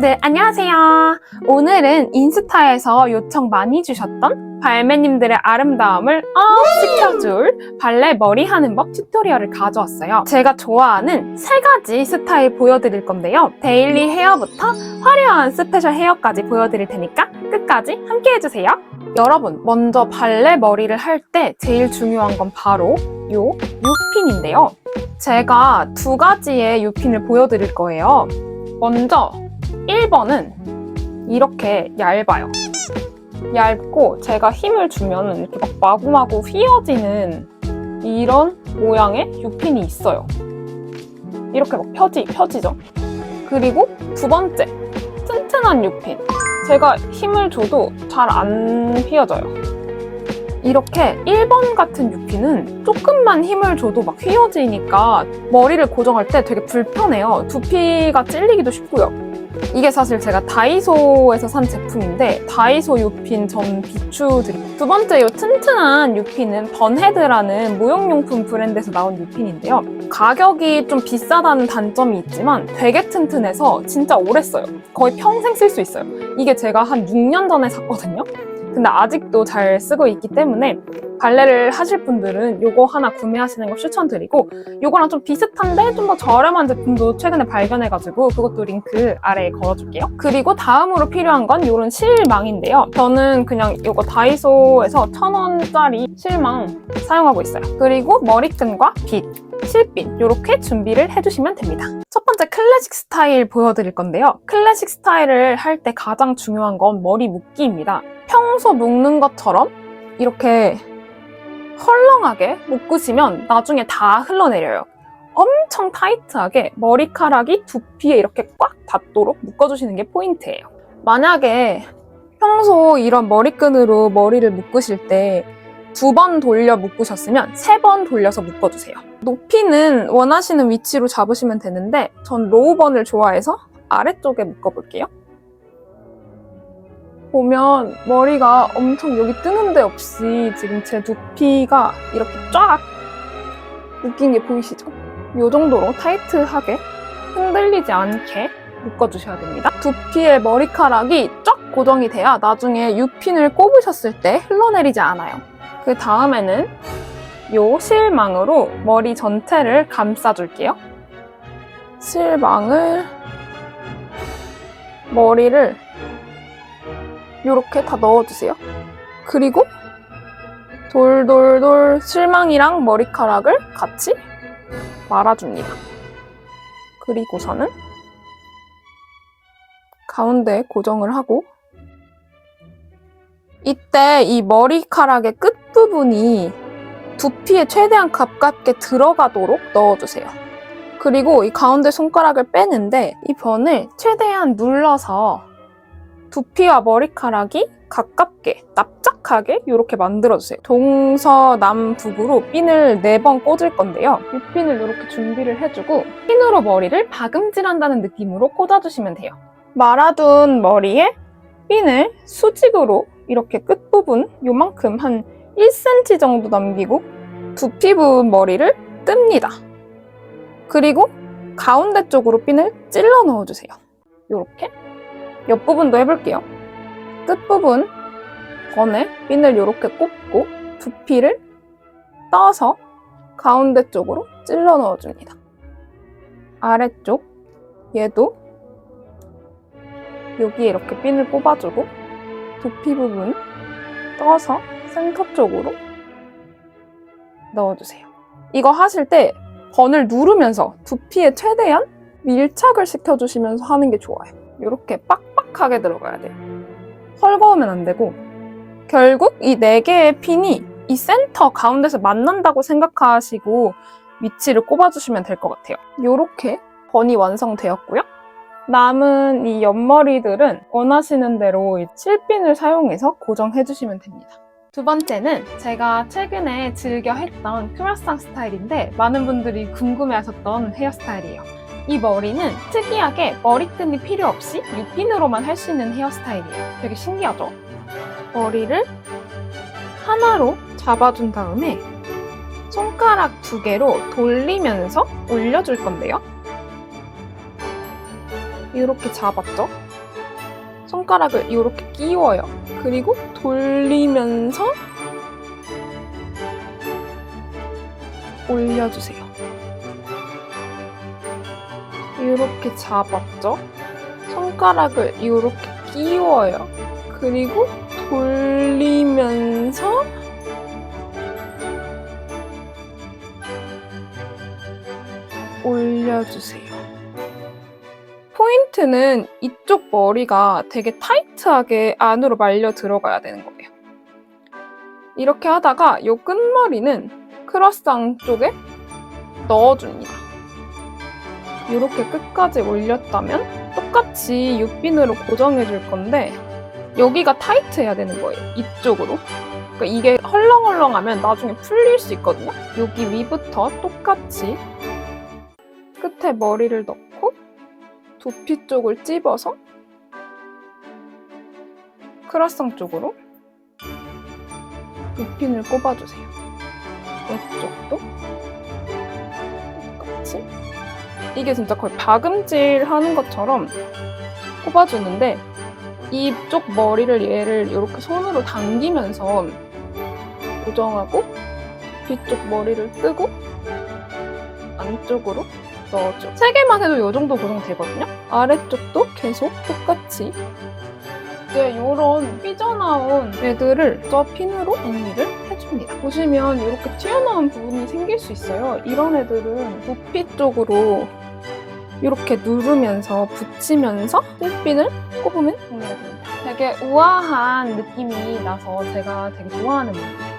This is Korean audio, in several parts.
발매님들 안녕하세요. 오늘은 인스타에서 요청 많이 주셨던 발매님들의 아름다움을 업 시켜줄 발레 머리 하는 법 튜토리얼을 가져왔어요. 제가 좋아하는 3가지 스타일 보여드릴 건데요. 데일리 헤어부터 화려한 스페셜 헤어까지 보여드릴 테니까 끝까지 함께 해주세요. 여러분, 먼저 발레 머리를 할 때 제일 중요한 건 바로 요 U핀인데요. 제가 2가지의 U핀을 보여드릴 거예요. 먼저 1번은 이렇게 얇아요. 얇고 제가 힘을 주면 이렇게 막 마구마구 휘어지는 이런 모양의 U핀이 있어요. 이렇게 막 펴지죠? 그리고 2번째, 튼튼한 U핀. 제가 힘을 줘도 잘 안 휘어져요. 이렇게 1번 같은 U핀은 조금만 힘을 줘도 막 휘어지니까 머리를 고정할 때 되게 불편해요. 두피가 찔리기도 쉽고요. 이게 사실 제가 다이소에서 산 제품인데 다이소 U핀 전 비추드릴게요. 2번째 이 튼튼한 U핀은 번헤드라는 무용용품 브랜드에서 나온 U핀인데요. 가격이 좀 비싸다는 단점이 있지만 되게 튼튼해서 진짜 오래 써요. 거의 평생 쓸 수 있어요. 이게 제가 한 6년 전에 샀거든요. 근데 아직도 잘 쓰고 있기 때문에 발레를 하실 분들은 요거 하나 구매하시는 걸 추천드리고, 요거랑 좀 비슷한데 좀 더 저렴한 제품도 최근에 발견해가지고 그것도 링크 아래에 걸어줄게요. 그리고 다음으로 필요한 건 요런 실망인데요. 저는 그냥 요거 다이소에서 1,000원짜리 실망 사용하고 있어요. 그리고 머리끈과 빗, 실핀 이렇게 준비를 해주시면 됩니다. 첫 번째 클래식 스타일 보여드릴 건데요. 클래식 스타일을 할 때 가장 중요한 건 머리 묶기입니다. 평소 묶는 것처럼 이렇게 헐렁하게 묶으시면 나중에 다 흘러내려요. 엄청 타이트하게 머리카락이 두피에 이렇게 꽉 닿도록 묶어주시는 게 포인트예요. 만약에 평소 이런 머리끈으로 머리를 묶으실 때 2번 돌려 묶으셨으면 3번 돌려서 묶어주세요. 높이는 원하시는 위치로 잡으시면 되는데 전 로우번을 좋아해서 아래쪽에 묶어볼게요. 보면 머리가 엄청 여기 뜨는 데 없이 지금 제 두피가 이렇게 쫙 묶인 게 보이시죠? 이 정도로 타이트하게 흔들리지 않게 묶어주셔야 됩니다. 두피에 머리카락이 쫙 고정이 돼야 나중에 U핀을 꼽으셨을 때 흘러내리지 않아요. 그 다음에는 이 실망으로 머리 전체를 감싸줄게요. 실망을 머리를 이렇게 다 넣어주세요. 그리고 돌돌돌 실망이랑 머리카락을 같이 말아줍니다. 그리고서는 가운데 고정을 하고, 이때 이 머리카락의 끝부분이 두피에 최대한 가깝게 들어가도록 넣어주세요. 그리고 이 가운데 손가락을 빼는데 이 번을 최대한 눌러서 두피와 머리카락이 가깝게 납작하게 이렇게 만들어주세요. 동서남북으로 핀을 4번 꽂을 건데요. 이 핀을 이렇게 준비를 해주고 핀으로 머리를 박음질한다는 느낌으로 꽂아주시면 돼요. 말아둔 머리에 핀을 수직으로 이렇게 끝부분 요만큼 한 1cm 정도 남기고 두피 부분 머리를 뜹니다. 그리고 가운데 쪽으로 핀을 찔러 넣어주세요. 이렇게 옆부분도 해볼게요. 끝부분 번에 핀을 이렇게 꼽고 두피를 떠서 가운데 쪽으로 찔러 넣어줍니다. 아래쪽 얘도 여기에 이렇게 핀을 꼽아주고 두피 부분 떠서 센터 쪽으로 넣어주세요. 이거 하실 때 번을 누르면서 두피에 최대한 밀착을 시켜주시면서 하는 게 좋아요. 이렇게 빡빡하게 들어가야 돼요. 헐거우면 안 되고, 결국 이 4개의 핀이 이 센터 가운데서 만난다고 생각하시고 위치를 꼽아주시면 될 것 같아요. 이렇게 번이 완성되었고요. 남은 이 옆머리들은 원하시는 대로 실핀을 사용해서 고정해주시면 됩니다. 2번째는 제가 최근에 즐겨 했던 크로상 스타일인데 많은 분들이 궁금해하셨던 헤어스타일이에요. 이 머리는 특이하게 머리끈이 필요 없이 U핀으로만 할 수 있는 헤어스타일이에요. 되게 신기하죠? 머리를 하나로 잡아준 다음에 손가락 2개로 돌리면서 올려줄 건데요. 이렇게 잡았죠? 손가락을 이렇게 끼워요. 그리고 돌리면서 올려주세요. 이렇게 잡았죠? 손가락을 이렇게 끼워요. 그리고 돌리면서 올려주세요. 포인트는 이쪽 머리가 되게 타이트하게 안으로 말려 들어가야 되는 거예요. 이렇게 하다가 이 끝머리는 크로스앙 쪽에 넣어줍니다. 이렇게 끝까지 올렸다면 똑같이 U핀으로 고정해줄 건데 여기가 타이트해야 되는 거예요. 이쪽으로. 그러니까 이게 헐렁헐렁하면 나중에 풀릴 수 있거든요. 여기 위부터 똑같이 끝에 머리를 넣고 두피 쪽을 찝어서 크로스앙 쪽으로 U핀을 꼽아주세요. 이쪽도 똑같이. 이게 진짜 거의 박음질 하는 것처럼 꼽아주는데 이쪽 머리를 얘를 이렇게 손으로 당기면서 고정하고 뒤쪽 머리를 뜨고 안쪽으로 넣어줘. 3개만 해도 이 정도 고정되거든요. 아래쪽도 계속 똑같이 이제 이런 삐져나온 애들을 저 핀으로 정리를 해줍니다. 보시면 이렇게 튀어나온 부분이 생길 수 있어요. 이런 애들은 두피 쪽으로 이렇게 누르면서 붙이면서 핀을 꼽으면 정리가 됩니다. 되게 우아한 느낌이 나서 제가 되게 좋아하는 머리예요.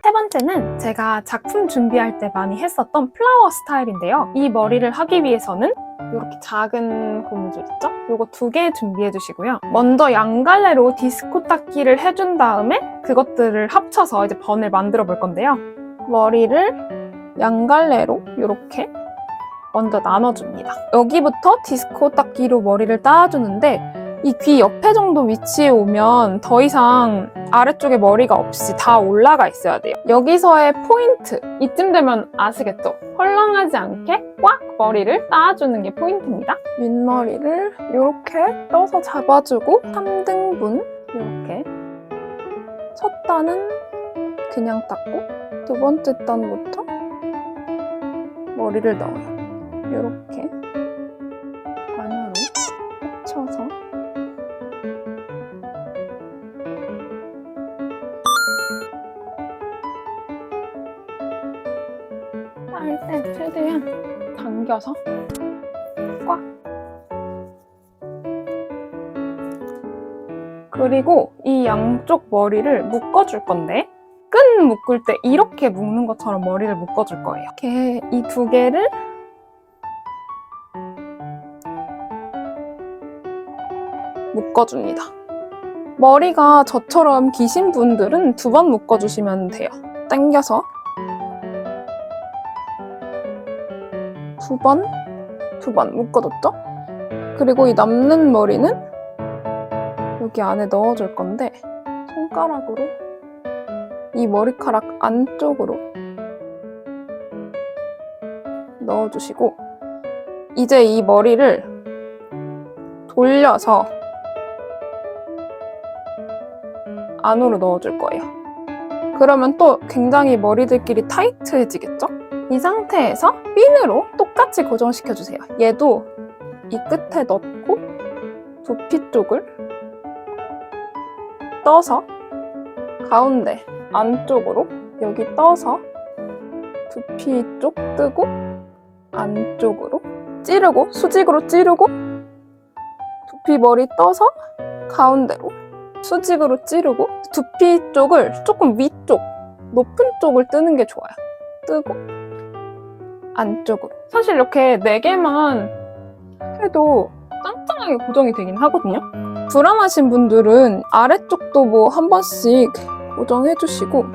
세 번째는 제가 작품 준비할 때 많이 했었던 플라워 스타일인데요. 이 머리를 하기 위해서는 이렇게 작은 고무줄 있죠? 이거 2개 준비해 주시고요. 먼저 양갈래로 디스코 닦기를 해준 다음에 그것들을 합쳐서 이제 번을 만들어 볼 건데요. 머리를 양갈래로 이렇게 먼저 나눠줍니다. 여기부터 디스코 닦기로 머리를 따주는데 이 귀 옆에 정도 위치에 오면 더 이상 아래쪽에 머리가 없이 다 올라가 있어야 돼요. 여기서의 포인트! 이쯤 되면 아시겠죠? 헐렁하지 않게 꽉 머리를 따주는 게 포인트입니다. 윗머리를 이렇게 떠서 잡아주고 3등분 이렇게 첫 단은 그냥 닦고 두 번째 단부터 머리를 넣어요. 이렇게 안으로 합쳐서 할 때 최대한 당겨서 꽉. 그리고 이 양쪽 머리를 묶어줄 건데 끈 묶을 때 이렇게 묶는 것처럼 머리를 묶어줄 거예요. 이렇게 이 2개를 묶어줍니다. 머리가 저처럼 기신 분들은 2번 묶어주시면 돼요. 당겨서 2번 묶어줬죠? 그리고 이 남는 머리는 여기 안에 넣어줄 건데 손가락으로 이 머리카락 안쪽으로 넣어주시고 이제 이 머리를 돌려서 안으로 넣어줄 거예요. 그러면 또 굉장히 머리들끼리 타이트해지겠죠? 이 상태에서 핀으로 똑같이 고정시켜주세요. 얘도 이 끝에 넣고 두피 쪽을 떠서 가운데 안쪽으로 여기 떠서 두피 쪽 뜨고 안쪽으로 찌르고 수직으로 찌르고 두피 머리 떠서 가운데로 수직으로 찌르고 두피 쪽을 조금 위쪽 높은 쪽을 뜨는 게 좋아요. 뜨고 안쪽으로. 사실 이렇게 4개만 해도 짱짱하게 고정이 되긴 하거든요. 불안하신 분들은 아래쪽도 뭐 한 번씩 고정해주시고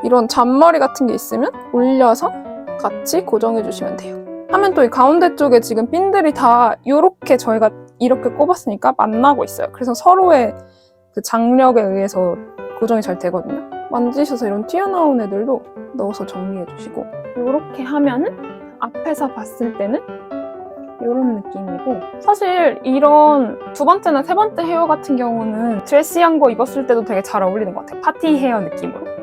이런 잔머리 같은 게 있으면 올려서 같이 고정해주시면 돼요. 하면 또 이 가운데 쪽에 지금 핀들이 다 이렇게 저희가 이렇게 꼽았으니까 만나고 있어요. 그래서 서로의 그 장력에 의해서 고정이 잘 되거든요. 만지셔서 이런 튀어나온 애들도 넣어서 정리해주시고 이렇게 하면은 앞에서 봤을 때는 이런 느낌이고, 사실 이런 두 번째나 세 번째 헤어 같은 경우는 드레시한 거 입었을 때도 되게 잘 어울리는 것 같아요. 파티 헤어 느낌으로.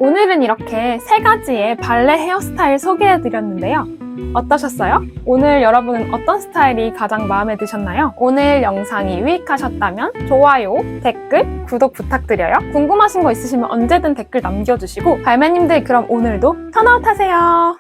오늘은 이렇게 세 가지의 발레 헤어스타일 소개해드렸는데요. 어떠셨어요? 오늘 여러분은 어떤 스타일이 가장 마음에 드셨나요? 오늘 영상이 유익하셨다면 좋아요, 댓글, 구독 부탁드려요. 궁금하신 거 있으시면 언제든 댓글 남겨주시고 발매님들 그럼 오늘도 턴아웃 하세요.